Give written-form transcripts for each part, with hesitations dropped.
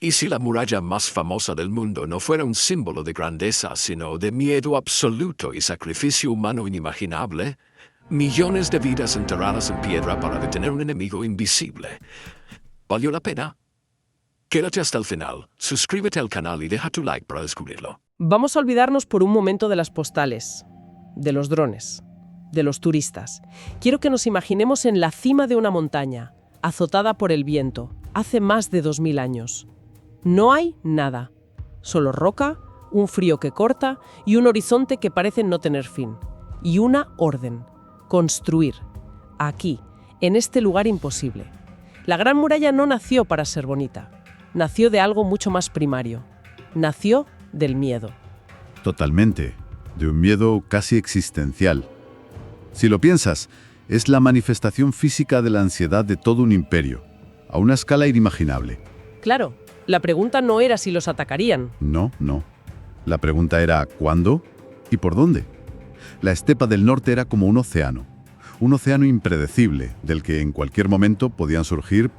¿Y si la muralla más famosa del mundo no fuera un símbolo de grandeza, sino de miedo absoluto y sacrificio humano inimaginable? Millones de vidas enterradas en piedra para detener un enemigo invisible. ¿Valió la pena? Quédate hasta el final, suscríbete al canal y deja tu like para descubrirlo. Vamos a olvidarnos por un momento de las postales, de los drones, de los turistas. Quiero que nos imaginemos en la cima de una montaña, azotada por el viento, hace más de 2000 años. No hay nada, solo roca, un frío que corta y un horizonte que parece no tener fin. Y una orden: construir, aquí, en este lugar imposible. La Gran Muralla no nació para ser bonita, nació de algo mucho más primario. Nació del miedo. Totalmente, de un miedo casi existencial. Si lo piensas, es la manifestación física de la ansiedad de todo un imperio, a una escala inimaginable. Claro, la pregunta no era si los atacarían. No. La pregunta era ¿cuándo y por dónde? La estepa del norte era como un océano impredecible, del que en cualquier momento podían surgir,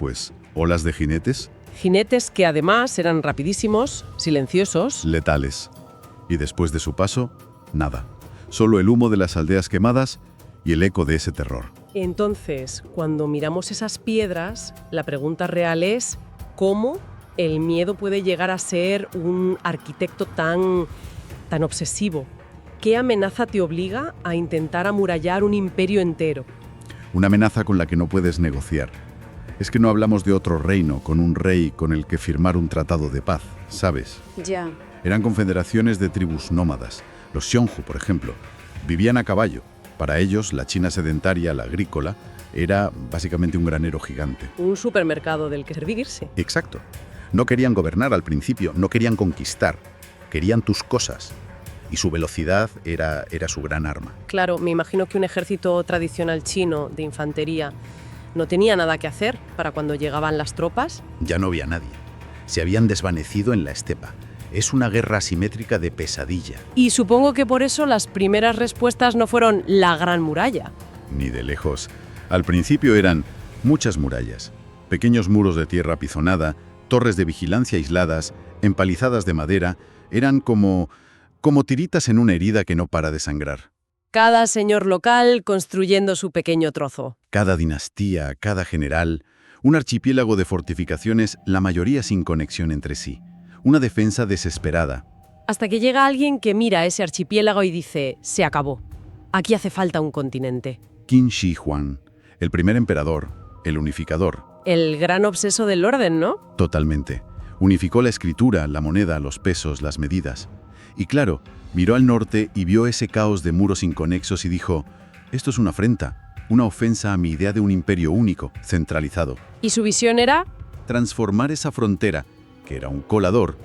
olas de jinetes. Jinetes que además eran rapidísimos, silenciosos. Letales. Y después de su paso, nada. Solo el humo de las aldeas quemadas y el eco de ese terror. Entonces, cuando miramos esas piedras, la pregunta real es ¿cómo el miedo puede llegar a ser un arquitecto tan obsesivo? ¿Qué amenaza te obliga a intentar amurallar un imperio entero? Una amenaza con la que no puedes negociar. Es que no hablamos de otro reino con un rey con el que firmar un tratado de paz, ¿sabes? Ya. Eran confederaciones de tribus nómadas. Los Xiongnu, por ejemplo, vivían a caballo. Para ellos, la China sedentaria, la agrícola, era básicamente un granero gigante. Un supermercado del que servirse. Exacto. No querían gobernar al principio, no querían conquistar. Querían tus cosas. Y su velocidad era su gran arma. Claro, me imagino que un ejército tradicional chino de infantería no tenía nada que hacer para cuando llegaban las tropas. Ya no había nadie. Se habían desvanecido en la estepa. Es una guerra asimétrica de pesadilla. Y supongo que por eso las primeras respuestas no fueron la Gran Muralla. Ni de lejos. Al principio eran muchas murallas, pequeños muros de tierra apizonada, torres de vigilancia aisladas, empalizadas de madera. Eran como tiritas en una herida que no para de sangrar. Cada señor local construyendo su pequeño trozo. Cada dinastía, cada general, un archipiélago de fortificaciones, la mayoría sin conexión entre sí. Una defensa desesperada. Hasta que llega alguien que mira ese archipiélago y dice, se acabó. Aquí hace falta un continente. Qin Shi Huang, el primer emperador, el unificador. El gran obseso del orden, ¿no? Totalmente. Unificó la escritura, la moneda, los pesos, las medidas. Y claro, miró al norte y vio ese caos de muros inconexos y dijo, esto es una afrenta, una ofensa a mi idea de un imperio único, centralizado. ¿Y su visión era? Transformar esa frontera, que era un colador,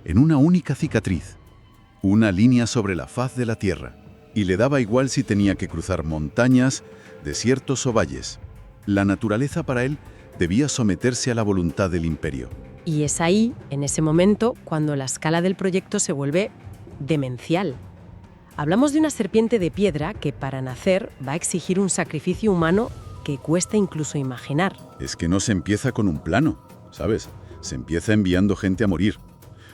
en una única cicatriz, una línea sobre la faz de la tierra. Y le daba igual si tenía que cruzar montañas, desiertos o valles. La naturaleza para él debía someterse a la voluntad del imperio. Y es ahí, en ese momento, cuando la escala del proyecto se vuelve demencial. Hablamos de una serpiente de piedra que para nacer va a exigir un sacrificio humano que cuesta incluso imaginar. Es que no se empieza con un plano, ¿sabes? Se empieza enviando gente a morir.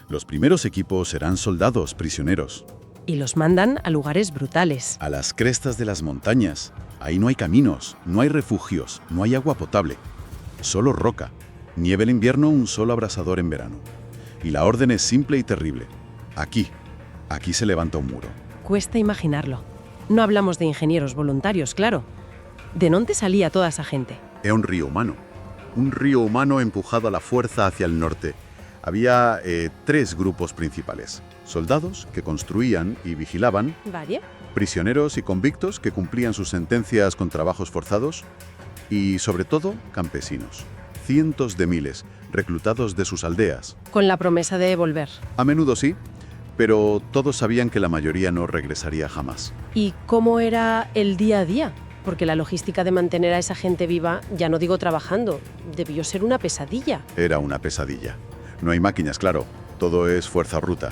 Los primeros equipos serán soldados, prisioneros. Y los mandan a lugares brutales. A las crestas de las montañas. Ahí no hay caminos, no hay refugios, no hay agua potable. Solo roca. Nieve en invierno, un solo abrasador en verano. Y la orden es simple y terrible. Aquí se levanta un muro. Cuesta imaginarlo. No hablamos de ingenieros voluntarios, claro. ¿De dónde salía toda esa gente? Era un río humano empujado a la fuerza hacia el norte. Había 3 grupos principales. Soldados, que construían y vigilaban. ¿Vale? Prisioneros y convictos, que cumplían sus sentencias con trabajos forzados. Y, sobre todo, campesinos. Cientos de miles, reclutados de sus aldeas. Con la promesa de volver. A menudo sí, pero todos sabían que la mayoría no regresaría jamás. ¿Y cómo era el día a día? Porque la logística de mantener a esa gente viva, ya no digo trabajando, debió ser una pesadilla. Era una pesadilla. No hay máquinas, claro, todo es fuerza bruta.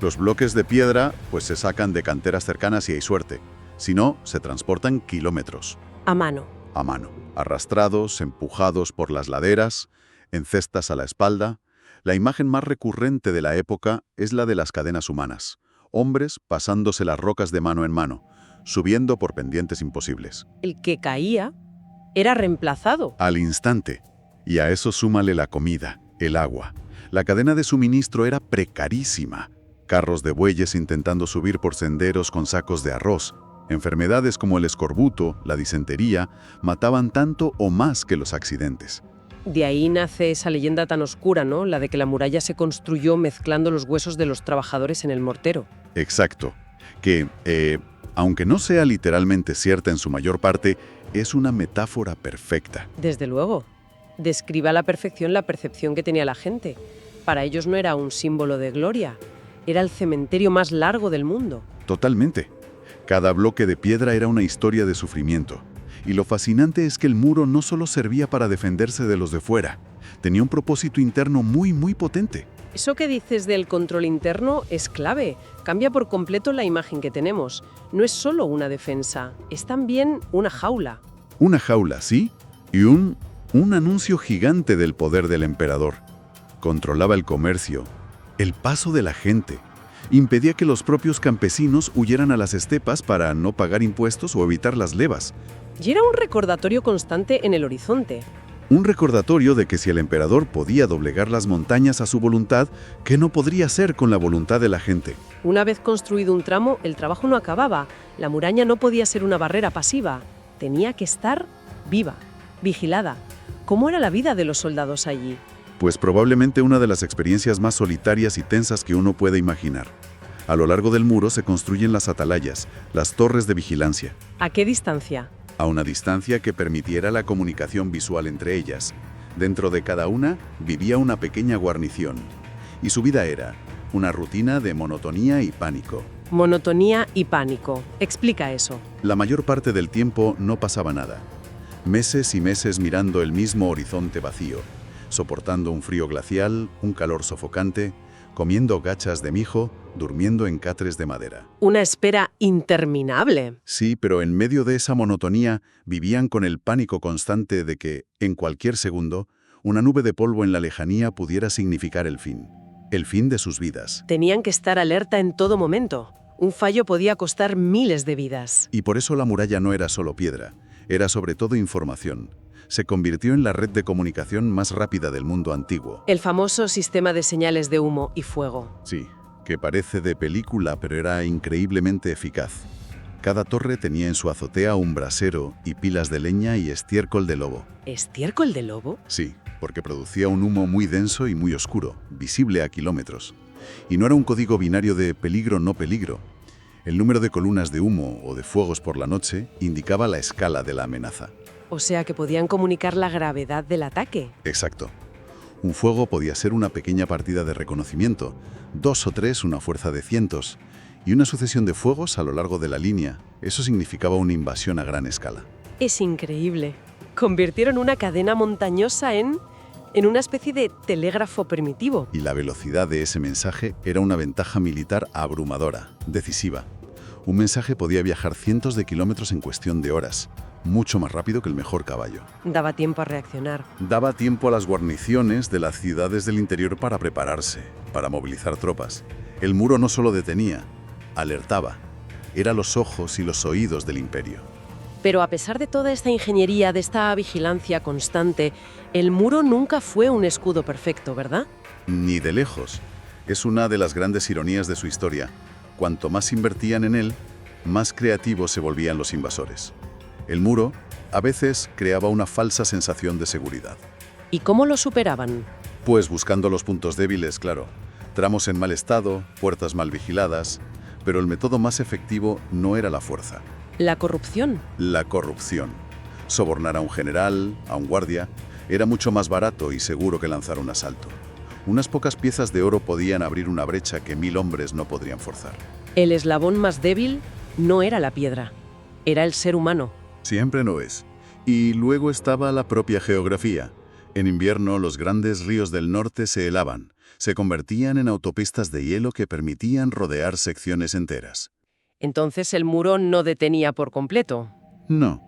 Los bloques de piedra, se sacan de canteras cercanas y hay suerte. Si no, se transportan kilómetros. A mano. A mano. Arrastrados, empujados por las laderas, en cestas a la espalda. La imagen más recurrente de la época es la de las cadenas humanas. Hombres pasándose las rocas de mano en mano, subiendo por pendientes imposibles. El que caía era reemplazado. Al instante. Y a eso súmale la comida, el agua. La cadena de suministro era precarísima. Carros de bueyes intentando subir por senderos con sacos de arroz. Enfermedades como el escorbuto, la disentería, mataban tanto o más que los accidentes. De ahí nace esa leyenda tan oscura, ¿no? La de que la muralla se construyó mezclando los huesos de los trabajadores en el mortero. Exacto. Que, aunque no sea literalmente cierta en su mayor parte, es una metáfora perfecta. Desde luego. Describe a la perfección la percepción que tenía la gente. Para ellos no era un símbolo de gloria, era el cementerio más largo del mundo. Totalmente. Cada bloque de piedra era una historia de sufrimiento. Y lo fascinante es que el muro no solo servía para defenderse de los de fuera, tenía un propósito interno muy, muy potente. Eso que dices del control interno es clave. Cambia por completo la imagen que tenemos. No es solo una defensa, es también una jaula. Una jaula, sí, y un anuncio gigante del poder del emperador. Controlaba el comercio, el paso de la gente. Impedía que los propios campesinos huyeran a las estepas para no pagar impuestos o evitar las levas. Y era un recordatorio constante en el horizonte. Un recordatorio de que si el emperador podía doblegar las montañas a su voluntad, ¿qué no podría hacer con la voluntad de la gente? Una vez construido un tramo, el trabajo no acababa. La muralla no podía ser una barrera pasiva. Tenía que estar viva, vigilada. ¿Cómo era la vida de los soldados allí? Pues probablemente una de las experiencias más solitarias y tensas que uno puede imaginar. A lo largo del muro se construyen las atalayas, las torres de vigilancia. ¿A qué distancia? A una distancia que permitiera la comunicación visual entre ellas. Dentro de cada una vivía una pequeña guarnición. Y su vida era una rutina de monotonía y pánico. Monotonía y pánico. Explica eso. La mayor parte del tiempo no pasaba nada. Meses y meses mirando el mismo horizonte vacío, soportando un frío glacial, un calor sofocante, comiendo gachas de mijo, durmiendo en catres de madera. Una espera interminable. Sí, pero en medio de esa monotonía vivían con el pánico constante de que, en cualquier segundo, una nube de polvo en la lejanía pudiera significar el fin de sus vidas. Tenían que estar alerta en todo momento. Un fallo podía costar miles de vidas. Y por eso la muralla no era solo piedra, era sobre todo información. Se convirtió en la red de comunicación más rápida del mundo antiguo. El famoso sistema de señales de humo y fuego. Sí, que parece de película, pero era increíblemente eficaz. Cada torre tenía en su azotea un brasero y pilas de leña y estiércol de lobo. ¿Estiércol de lobo? Sí, porque producía un humo muy denso y muy oscuro, visible a kilómetros. Y no era un código binario de peligro-no peligro. El número de columnas de humo o de fuegos por la noche indicaba la escala de la amenaza. O sea que podían comunicar la gravedad del ataque. Exacto. Un fuego podía ser una pequeña partida de reconocimiento, 2 o 3 una fuerza de cientos, y una sucesión de fuegos a lo largo de la línea. Eso significaba una invasión a gran escala. Es increíble. Convirtieron una cadena montañosa en una especie de telégrafo primitivo. Y la velocidad de ese mensaje era una ventaja militar abrumadora, decisiva. Un mensaje podía viajar cientos de kilómetros en cuestión de horas, mucho más rápido que el mejor caballo. Daba tiempo a reaccionar. Daba tiempo a las guarniciones de las ciudades del interior para prepararse, para movilizar tropas. El muro no solo detenía, alertaba. Era los ojos y los oídos del imperio. Pero a pesar de toda esta ingeniería, de esta vigilancia constante, el muro nunca fue un escudo perfecto, ¿verdad? Ni de lejos. Es una de las grandes ironías de su historia. Cuanto más invertían en él, más creativos se volvían los invasores. El muro, a veces, creaba una falsa sensación de seguridad. ¿Y cómo lo superaban? Pues buscando los puntos débiles, claro. Tramos en mal estado, puertas mal vigiladas, pero el método más efectivo no era la fuerza. La corrupción. La corrupción. Sobornar a un general, a un guardia, era mucho más barato y seguro que lanzar un asalto. Unas pocas piezas de oro podían abrir una brecha que 1000 hombres no podrían forzar. El eslabón más débil no era la piedra, era el ser humano. Siempre no es. Y luego estaba la propia geografía. En invierno, los grandes ríos del norte se helaban. Se convertían en autopistas de hielo que permitían rodear secciones enteras. Entonces el muro no detenía por completo. No.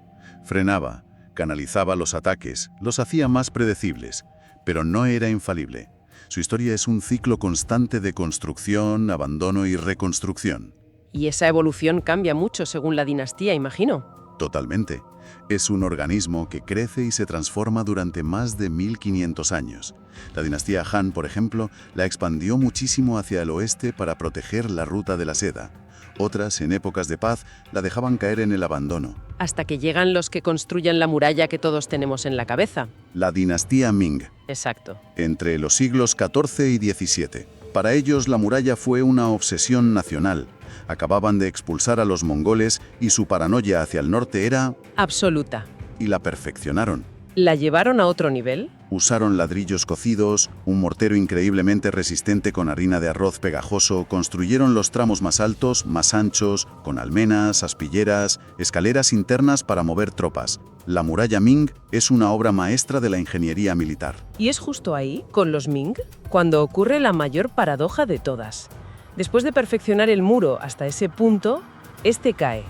Frenaba, canalizaba los ataques, los hacía más predecibles, pero no era infalible. Su historia es un ciclo constante de construcción, abandono y reconstrucción. Y esa evolución cambia mucho según la dinastía, imagino. Totalmente. Es un organismo que crece y se transforma durante más de 1500 años. La dinastía Han, por ejemplo, la expandió muchísimo hacia el oeste para proteger la ruta de la seda. Otras, en épocas de paz, la dejaban caer en el abandono. Hasta que llegan los que construyen la muralla que todos tenemos en la cabeza. La dinastía Ming, Exacto. entre los siglos XIV y XVII. Para ellos, la muralla fue una obsesión nacional. Acababan de expulsar a los mongoles y su paranoia hacia el norte era... Absoluta. y la perfeccionaron. ¿La llevaron a otro nivel? Usaron ladrillos cocidos, un mortero increíblemente resistente con harina de arroz pegajoso, construyeron los tramos más altos, más anchos, con almenas, aspilleras, escaleras internas para mover tropas. La muralla Ming es una obra maestra de la ingeniería militar. Y es justo ahí, con los Ming, cuando ocurre la mayor paradoja de todas. Después de perfeccionar el muro hasta ese punto, este cae,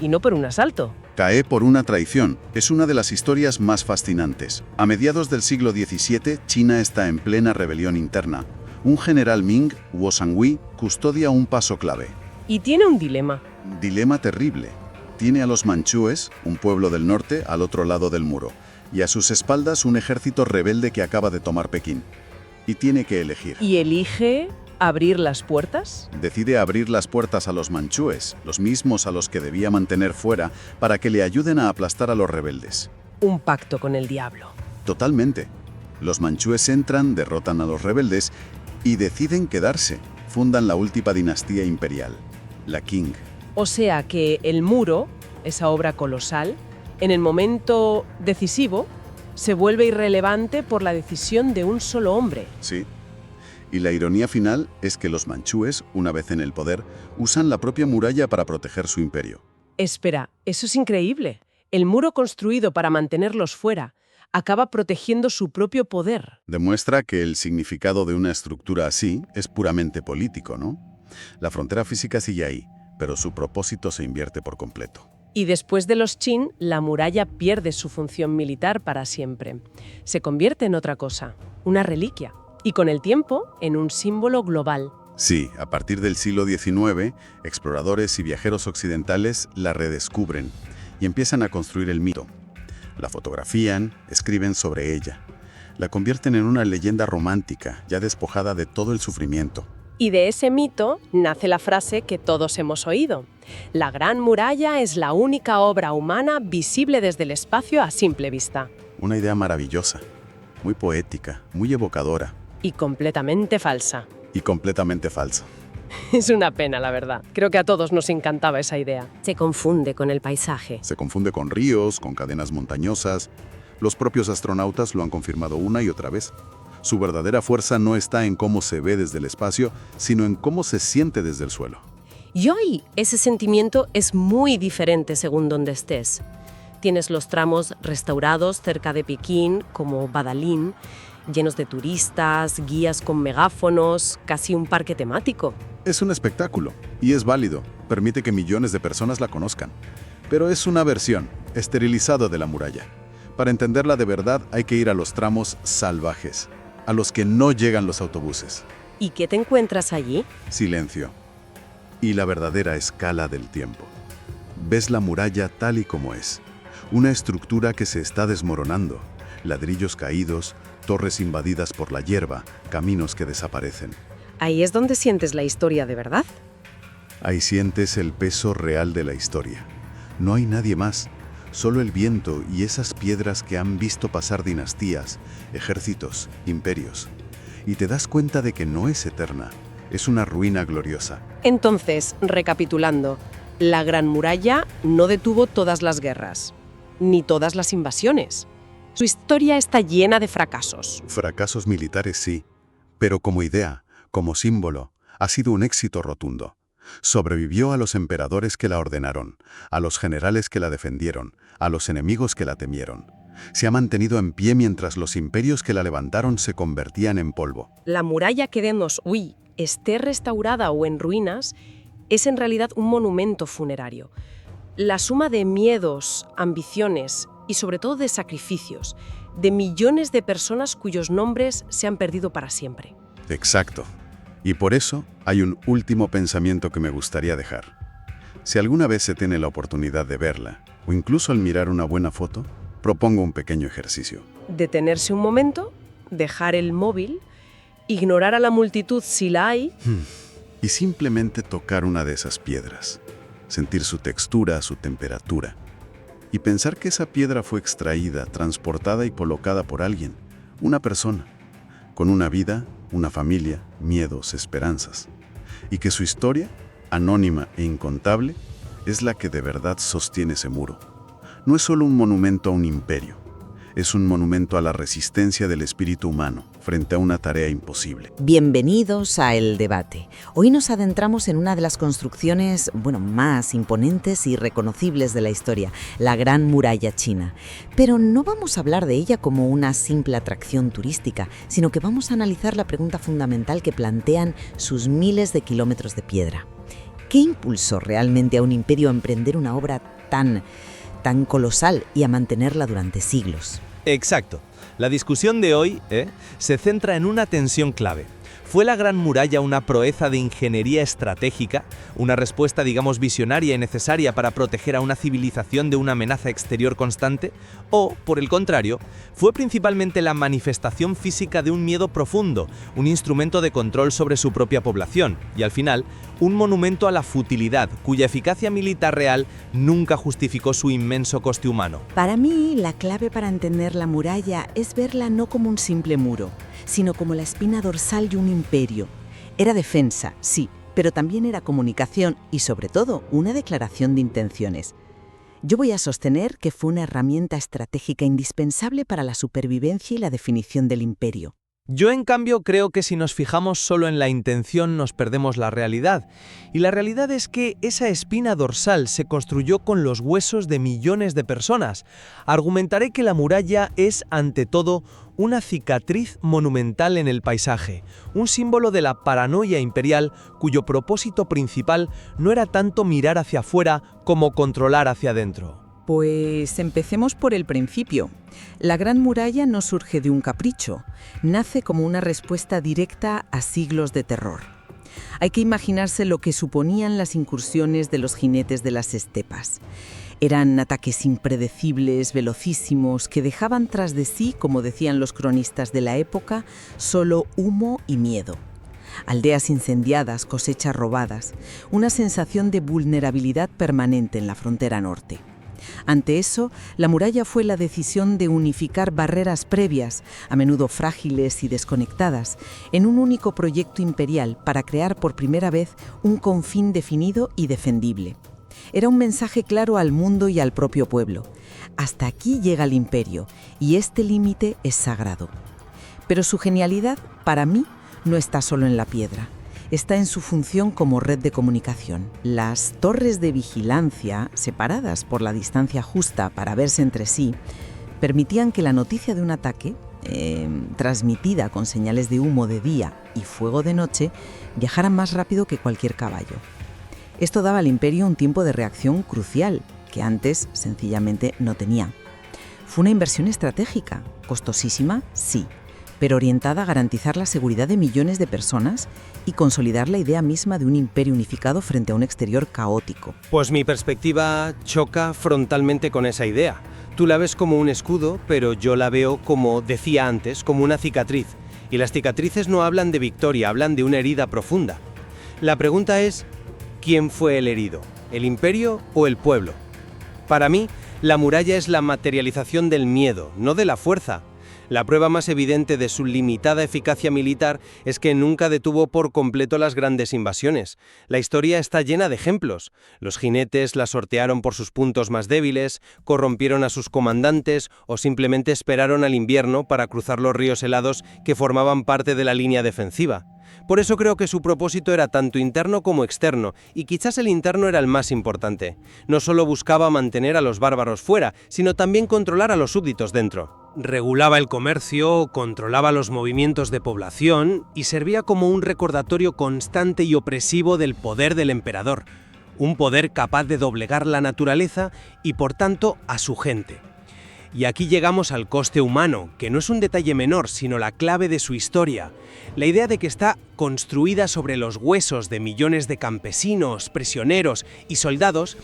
y no por un asalto. Cae por una traición. Es una de las historias más fascinantes. A mediados del siglo XVII, China está en plena rebelión interna. Un general Ming, Wo Sangui, custodia un paso clave. Y tiene un dilema. Dilema terrible. Tiene a los manchúes, un pueblo del norte, al otro lado del muro, y a sus espaldas un ejército rebelde que acaba de tomar Pekín. Y tiene que elegir. ¿Y elige abrir las puertas? Decide abrir las puertas a los manchúes, los mismos a los que debía mantener fuera, para que le ayuden a aplastar a los rebeldes. Un pacto con el diablo. Totalmente. Los manchúes entran, derrotan a los rebeldes y deciden quedarse. Fundan la última dinastía imperial, la Qing. O sea que el muro, esa obra colosal, en el momento decisivo, se vuelve irrelevante por la decisión de un solo hombre. Sí. Y la ironía final es que los manchúes, una vez en el poder, usan la propia muralla para proteger su imperio. Espera, eso es increíble. El muro construido para mantenerlos fuera acaba protegiendo su propio poder. Demuestra que el significado de una estructura así es puramente político, ¿no? La frontera física sigue ahí, pero su propósito se invierte por completo. Y después de los Qin, la muralla pierde su función militar para siempre. Se convierte en otra cosa, una reliquia. Y con el tiempo, en un símbolo global. Sí, a partir del siglo XIX, exploradores y viajeros occidentales la redescubren y empiezan a construir el mito. La fotografían, escriben sobre ella. La convierten en una leyenda romántica, ya despojada de todo el sufrimiento. Y de ese mito nace la frase que todos hemos oído. La Gran Muralla es la única obra humana visible desde el espacio a simple vista. Una idea maravillosa, muy poética, muy evocadora. Y completamente falsa. Y completamente falsa. Es una pena, la verdad. Creo que a todos nos encantaba esa idea. Se confunde con el paisaje. Se confunde con ríos, con cadenas montañosas. Los propios astronautas lo han confirmado una y otra vez. Su verdadera fuerza no está en cómo se ve desde el espacio, sino en cómo se siente desde el suelo. Y hoy ese sentimiento es muy diferente según donde estés. Tienes los tramos restaurados cerca de Pekín, como Badalín, llenos de turistas, guías con megáfonos, casi un parque temático. Es un espectáculo, y es válido, permite que millones de personas la conozcan. Pero es una versión, esterilizada de la muralla. Para entenderla de verdad hay que ir a los tramos salvajes, a los que no llegan los autobuses. ¿Y qué te encuentras allí? Silencio. Y la verdadera escala del tiempo. Ves la muralla tal y como es. Una estructura que se está desmoronando. Ladrillos caídos, torres invadidas por la hierba, caminos que desaparecen. Ahí es donde sientes la historia de verdad. Ahí sientes el peso real de la historia. No hay nadie más, solo el viento y esas piedras que han visto pasar dinastías, ejércitos, imperios. Y te das cuenta de que no es eterna, es una ruina gloriosa. Entonces, recapitulando, la Gran Muralla no detuvo todas las guerras, ni todas las invasiones. Su historia está llena de fracasos. Fracasos militares sí, pero como idea, como símbolo, ha sido un éxito rotundo. Sobrevivió a los emperadores que la ordenaron, a los generales que la defendieron, a los enemigos que la temieron. Se ha mantenido en pie mientras los imperios que la levantaron se convertían en polvo. La muralla que demos hoy, esté restaurada o en ruinas, es en realidad un monumento funerario. La suma de miedos, ambiciones y sobre todo de sacrificios, de millones de personas cuyos nombres se han perdido para siempre. Exacto. Y por eso hay un último pensamiento que me gustaría dejar. Si alguna vez se tiene la oportunidad de verla, o incluso al mirar una buena foto, propongo un pequeño ejercicio. Detenerse un momento, dejar el móvil, ignorar a la multitud si la hay. Y simplemente tocar una de esas piedras, sentir su textura, su temperatura, y pensar que esa piedra fue extraída, transportada y colocada por alguien, una persona, con una vida, una familia, miedos, esperanzas, y que su historia, anónima e incontable, es la que de verdad sostiene ese muro. No es solo un monumento a un imperio, es un monumento a la resistencia del espíritu humano frente a una tarea imposible. Bienvenidos a El Debate. Hoy nos adentramos en una de las construcciones, más imponentes y reconocibles de la historia, la Gran Muralla China. Pero no vamos a hablar de ella como una simple atracción turística, sino que vamos a analizar la pregunta fundamental que plantean sus miles de kilómetros de piedra. ¿Qué impulsó realmente a un imperio a emprender una obra tan colosal y a mantenerla durante siglos? Exacto. La discusión de hoy se centra en una tensión clave. ¿Fue la Gran Muralla una proeza de ingeniería estratégica, una respuesta, visionaria y necesaria para proteger a una civilización de una amenaza exterior constante? ¿O, por el contrario, fue principalmente la manifestación física de un miedo profundo, un instrumento de control sobre su propia población y, al final, un monumento a la futilidad, cuya eficacia militar real nunca justificó su inmenso coste humano? Para mí, la clave para entender la muralla es verla no como un simple muro, sino como la espina dorsal de un imperio. Era defensa, sí, pero también era comunicación y, sobre todo, una declaración de intenciones. Yo voy a sostener que fue una herramienta estratégica indispensable para la supervivencia y la definición del imperio. Yo, en cambio, creo que si nos fijamos solo en la intención nos perdemos la realidad. Y la realidad es que esa espina dorsal se construyó con los huesos de millones de personas. Argumentaré que la muralla es, ante todo, una cicatriz monumental en el paisaje, un símbolo de la paranoia imperial cuyo propósito principal no era tanto mirar hacia afuera como controlar hacia adentro. Pues empecemos por el principio. La Gran Muralla no surge de un capricho, nace como una respuesta directa a siglos de terror. Hay que imaginarse lo que suponían las incursiones de los jinetes de las estepas. Eran ataques impredecibles, velocísimos, que dejaban tras de sí, como decían los cronistas de la época, solo humo y miedo. Aldeas incendiadas, cosechas robadas, una sensación de vulnerabilidad permanente en la frontera norte. Ante eso, la muralla fue la decisión de unificar barreras previas, a menudo frágiles y desconectadas, en un único proyecto imperial para crear por primera vez un confín definido y defendible. Era un mensaje claro al mundo y al propio pueblo. Hasta aquí llega el imperio, y este límite es sagrado. Pero su genialidad, para mí, no está solo en la piedra. Está en su función como red de comunicación. Las torres de vigilancia, separadas por la distancia justa para verse entre sí, permitían que la noticia de un ataque, transmitida con señales de humo de día y fuego de noche, viajara más rápido que cualquier caballo. Esto daba al imperio un tiempo de reacción crucial, que antes sencillamente no tenía. Fue una inversión estratégica, costosísima, sí, pero orientada a garantizar la seguridad de millones de personas y consolidar la idea misma de un imperio unificado frente a un exterior caótico. Pues mi perspectiva choca frontalmente con esa idea. Tú la ves como un escudo, pero yo la veo, como decía antes, como una cicatriz. Y las cicatrices no hablan de victoria, hablan de una herida profunda. La pregunta es, ¿quién fue el herido? ¿El imperio o el pueblo? Para mí, la muralla es la materialización del miedo, no de la fuerza. La prueba más evidente de su limitada eficacia militar es que nunca detuvo por completo las grandes invasiones. La historia está llena de ejemplos. Los jinetes la sortearon por sus puntos más débiles, corrompieron a sus comandantes o simplemente esperaron al invierno para cruzar los ríos helados que formaban parte de la línea defensiva. Por eso creo que su propósito era tanto interno como externo, y quizás el interno era el más importante. No solo buscaba mantener a los bárbaros fuera, sino también controlar a los súbditos dentro. Regulaba el comercio, controlaba los movimientos de población y servía como un recordatorio constante y opresivo del poder del emperador. Un poder capaz de doblegar la naturaleza y, por tanto, a su gente. Y aquí llegamos al coste humano, que no es un detalle menor, sino la clave de su historia. La idea de que está construida sobre los huesos de millones de campesinos, prisioneros y soldados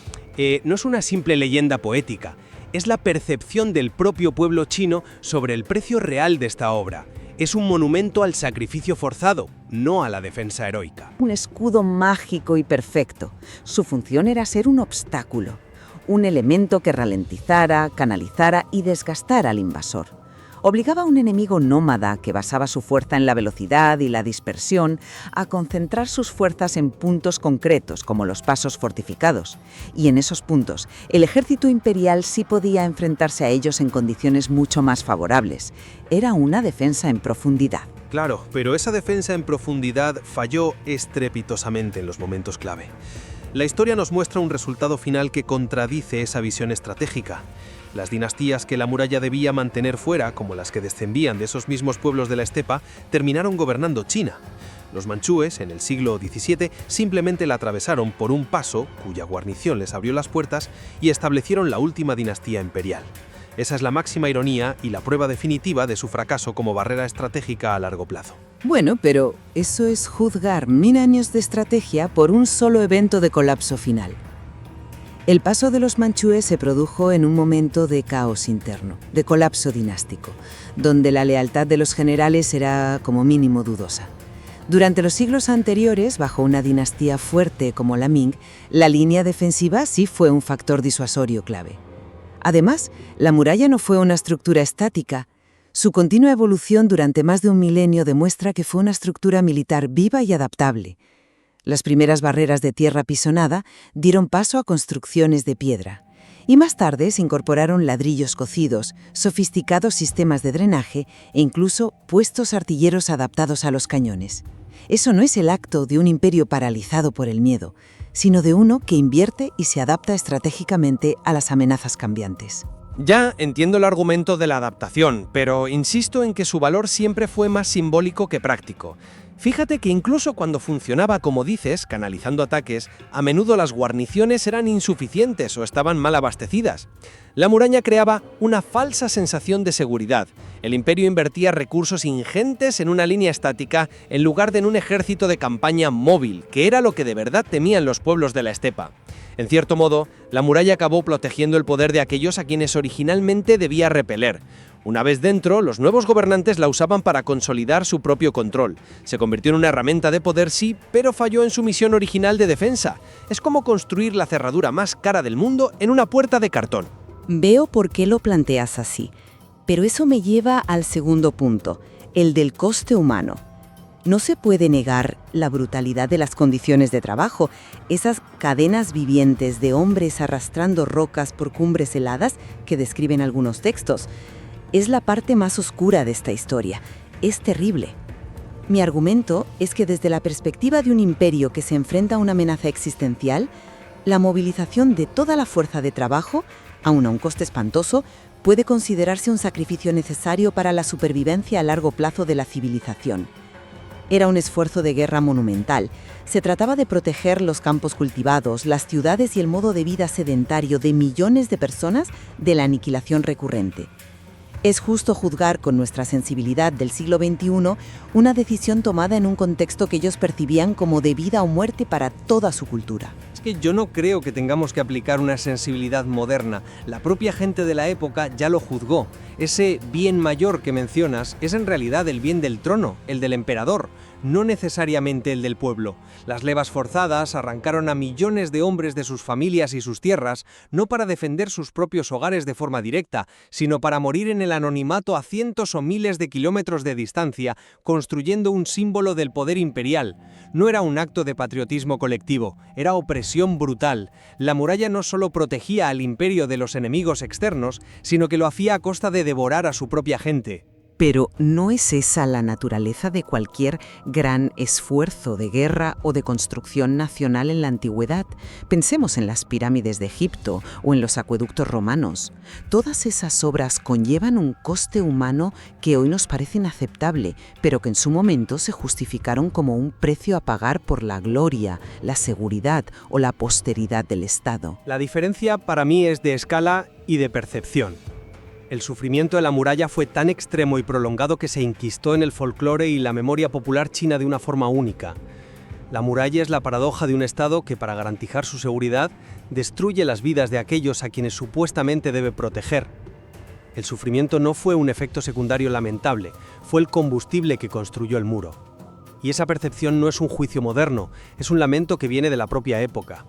no es una simple leyenda poética, es la percepción del propio pueblo chino sobre el precio real de esta obra. Es un monumento al sacrificio forzado, no a la defensa heroica. Un escudo mágico y perfecto. Su función era ser un obstáculo, un elemento que ralentizara, canalizara y desgastara al invasor. Obligaba a un enemigo nómada que basaba su fuerza en la velocidad y la dispersión a concentrar sus fuerzas en puntos concretos, como los pasos fortificados. Y en esos puntos, el ejército imperial sí podía enfrentarse a ellos en condiciones mucho más favorables. Era una defensa en profundidad. Claro, pero esa defensa en profundidad falló estrepitosamente en los momentos clave. La historia nos muestra un resultado final que contradice esa visión estratégica. Las dinastías que la muralla debía mantener fuera, como las que descendían de esos mismos pueblos de la estepa, terminaron gobernando China. Los manchúes, en el siglo XVII, simplemente la atravesaron por un paso, cuya guarnición les abrió las puertas, y establecieron la última dinastía imperial. Esa es la máxima ironía y la prueba definitiva de su fracaso como barrera estratégica a largo plazo. Bueno, pero eso es juzgar 1000 años de estrategia por un solo evento de colapso final. El paso de los manchúes se produjo en un momento de caos interno, de colapso dinástico, donde la lealtad de los generales era como mínimo dudosa. Durante los siglos anteriores, bajo una dinastía fuerte como la Ming, la línea defensiva sí fue un factor disuasorio clave. Además, la muralla no fue una estructura estática. Su continua evolución durante más de un milenio demuestra que fue una estructura militar viva y adaptable. Las primeras barreras de tierra apisonada dieron paso a construcciones de piedra, y más tarde se incorporaron ladrillos cocidos, sofisticados sistemas de drenaje e incluso puestos artilleros adaptados a los cañones. Eso no es el acto de un imperio paralizado por el miedo, sino de uno que invierte y se adapta estratégicamente a las amenazas cambiantes. Ya entiendo el argumento de la adaptación, pero insisto en que su valor siempre fue más simbólico que práctico. Fíjate que incluso cuando funcionaba como dices, canalizando ataques, a menudo las guarniciones eran insuficientes o estaban mal abastecidas. La muralla creaba una falsa sensación de seguridad. El imperio invertía recursos ingentes en una línea estática en lugar de en un ejército de campaña móvil, que era lo que de verdad temían los pueblos de la estepa. En cierto modo, la muralla acabó protegiendo el poder de aquellos a quienes originalmente debía repeler. Una vez dentro, los nuevos gobernantes la usaban para consolidar su propio control. Se convirtió en una herramienta de poder, sí, pero falló en su misión original de defensa. Es como construir la cerradura más cara del mundo en una puerta de cartón. Veo por qué lo planteas así, pero eso me lleva al segundo punto, el del coste humano. No se puede negar la brutalidad de las condiciones de trabajo, esas cadenas vivientes de hombres arrastrando rocas por cumbres heladas que describen algunos textos. Es la parte más oscura de esta historia. Es terrible. Mi argumento es que desde la perspectiva de un imperio que se enfrenta a una amenaza existencial, la movilización de toda la fuerza de trabajo, aun a un coste espantoso, puede considerarse un sacrificio necesario para la supervivencia a largo plazo de la civilización. Era un esfuerzo de guerra monumental. Se trataba de proteger los campos cultivados, las ciudades y el modo de vida sedentario de millones de personas de la aniquilación recurrente. Es justo juzgar con nuestra sensibilidad del siglo XXI una decisión tomada en un contexto que ellos percibían como de vida o muerte para toda su cultura. Es que yo no creo que tengamos que aplicar una sensibilidad moderna. La propia gente de la época ya lo juzgó. Ese bien mayor que mencionas es en realidad el bien del trono, el del emperador, no necesariamente el del pueblo. Las levas forzadas arrancaron a millones de hombres de sus familias y sus tierras, no para defender sus propios hogares de forma directa, sino para morir en el anonimato a cientos o miles de kilómetros de distancia, construyendo un símbolo del poder imperial. No era un acto de patriotismo colectivo, era opresión brutal. La muralla no solo protegía al imperio de los enemigos externos, sino que lo hacía a costa de devorar a su propia gente. Pero ¿no es esa la naturaleza de cualquier gran esfuerzo de guerra o de construcción nacional en la antigüedad? Pensemos en las pirámides de Egipto o en los acueductos romanos. Todas esas obras conllevan un coste humano que hoy nos parece inaceptable, pero que en su momento se justificaron como un precio a pagar por la gloria, la seguridad o la posteridad del Estado. La diferencia para mí es de escala y de percepción. El sufrimiento de la muralla fue tan extremo y prolongado que se inquistó en el folclore y la memoria popular china de una forma única. La muralla es la paradoja de un Estado que, para garantizar su seguridad, destruye las vidas de aquellos a quienes supuestamente debe proteger. El sufrimiento no fue un efecto secundario lamentable, fue el combustible que construyó el muro. Y esa percepción no es un juicio moderno, es un lamento que viene de la propia época.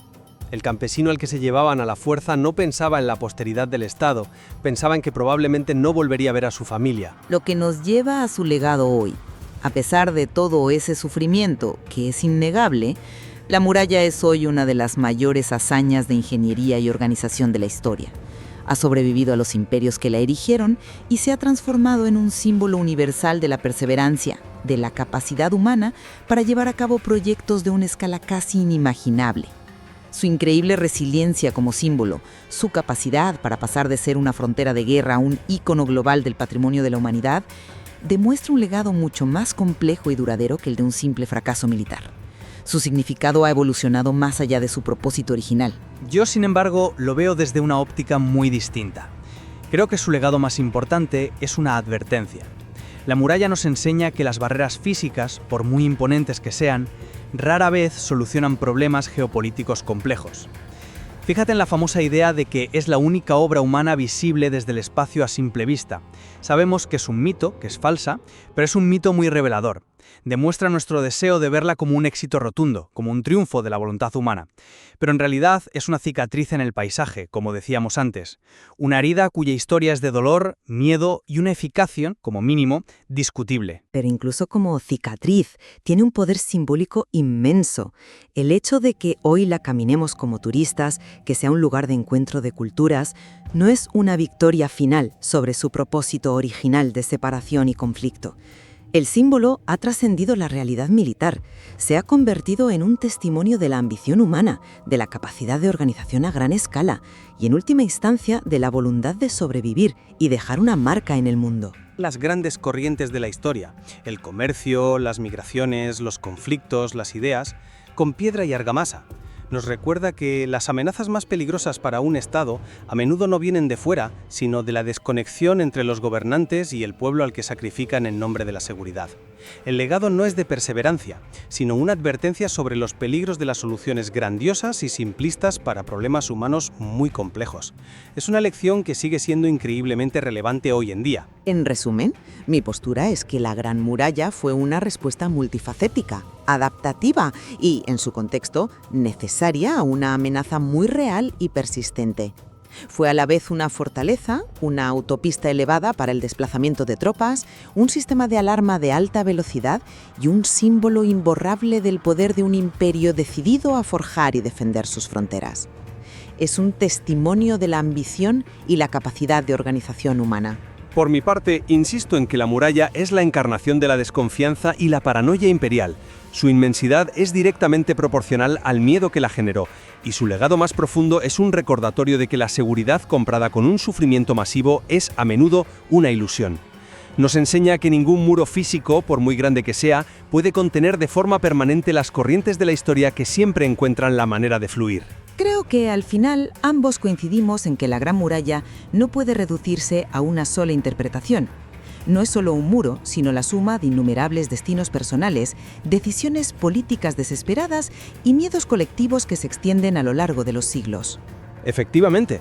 El campesino al que se llevaban a la fuerza no pensaba en la posteridad del Estado, pensaba en que probablemente no volvería a ver a su familia. Lo que nos lleva a su legado hoy. A pesar de todo ese sufrimiento, que es innegable, la muralla es hoy una de las mayores hazañas de ingeniería y organización de la historia. Ha sobrevivido a los imperios que la erigieron y se ha transformado en un símbolo universal de la perseverancia, de la capacidad humana para llevar a cabo proyectos de una escala casi inimaginable. Su increíble resiliencia como símbolo, su capacidad para pasar de ser una frontera de guerra a un ícono global del patrimonio de la humanidad, demuestra un legado mucho más complejo y duradero que el de un simple fracaso militar. Su significado ha evolucionado más allá de su propósito original. Yo, sin embargo, lo veo desde una óptica muy distinta. Creo que su legado más importante es una advertencia. La muralla nos enseña que las barreras físicas, por muy imponentes que sean, rara vez solucionan problemas geopolíticos complejos. Fíjate en la famosa idea de que es la única obra humana visible desde el espacio a simple vista. Sabemos que es un mito, que es falsa, pero es un mito muy revelador. Demuestra nuestro deseo de verla como un éxito rotundo, como un triunfo de la voluntad humana. Pero en realidad es una cicatriz en el paisaje, como decíamos antes. Una herida cuya historia es de dolor, miedo y una eficacia, como mínimo, discutible. Pero incluso como cicatriz, tiene un poder simbólico inmenso. El hecho de que hoy la caminemos como turistas, que sea un lugar de encuentro de culturas, no es una victoria final sobre su propósito original de separación y conflicto. El símbolo ha trascendido la realidad militar, se ha convertido en un testimonio de la ambición humana, de la capacidad de organización a gran escala y, en última instancia, de la voluntad de sobrevivir y dejar una marca en el mundo. Las grandes corrientes de la historia, el comercio, las migraciones, los conflictos, las ideas, con piedra y argamasa. Nos recuerda que las amenazas más peligrosas para un Estado a menudo no vienen de fuera, sino de la desconexión entre los gobernantes y el pueblo al que sacrifican en nombre de la seguridad. El legado no es de perseverancia, sino una advertencia sobre los peligros de las soluciones grandiosas y simplistas para problemas humanos muy complejos. Es una lección que sigue siendo increíblemente relevante hoy en día. En resumen, mi postura es que la Gran Muralla fue una respuesta multifacética, adaptativa y, en su contexto, necesaria a una amenaza muy real y persistente. Fue a la vez una fortaleza, una autopista elevada para el desplazamiento de tropas, un sistema de alarma de alta velocidad y un símbolo imborrable del poder de un imperio decidido a forjar y defender sus fronteras. Es un testimonio de la ambición y la capacidad de organización humana. Por mi parte, insisto en que la muralla es la encarnación de la desconfianza y la paranoia imperial. Su inmensidad es directamente proporcional al miedo que la generó, y su legado más profundo es un recordatorio de que la seguridad comprada con un sufrimiento masivo es a menudo una ilusión. Nos enseña que ningún muro físico, por muy grande que sea, puede contener de forma permanente las corrientes de la historia que siempre encuentran la manera de fluir. Creo que al final ambos coincidimos en que la Gran Muralla no puede reducirse a una sola interpretación. No es solo un muro, sino la suma de innumerables destinos personales, decisiones políticas desesperadas y miedos colectivos que se extienden a lo largo de los siglos. Efectivamente.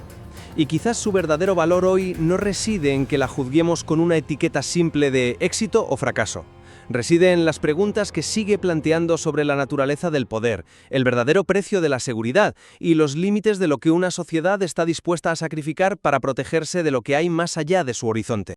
Y quizás su verdadero valor hoy no reside en que la juzguemos con una etiqueta simple de éxito o fracaso. Reside en las preguntas que sigue planteando sobre la naturaleza del poder, el verdadero precio de la seguridad y los límites de lo que una sociedad está dispuesta a sacrificar para protegerse de lo que hay más allá de su horizonte.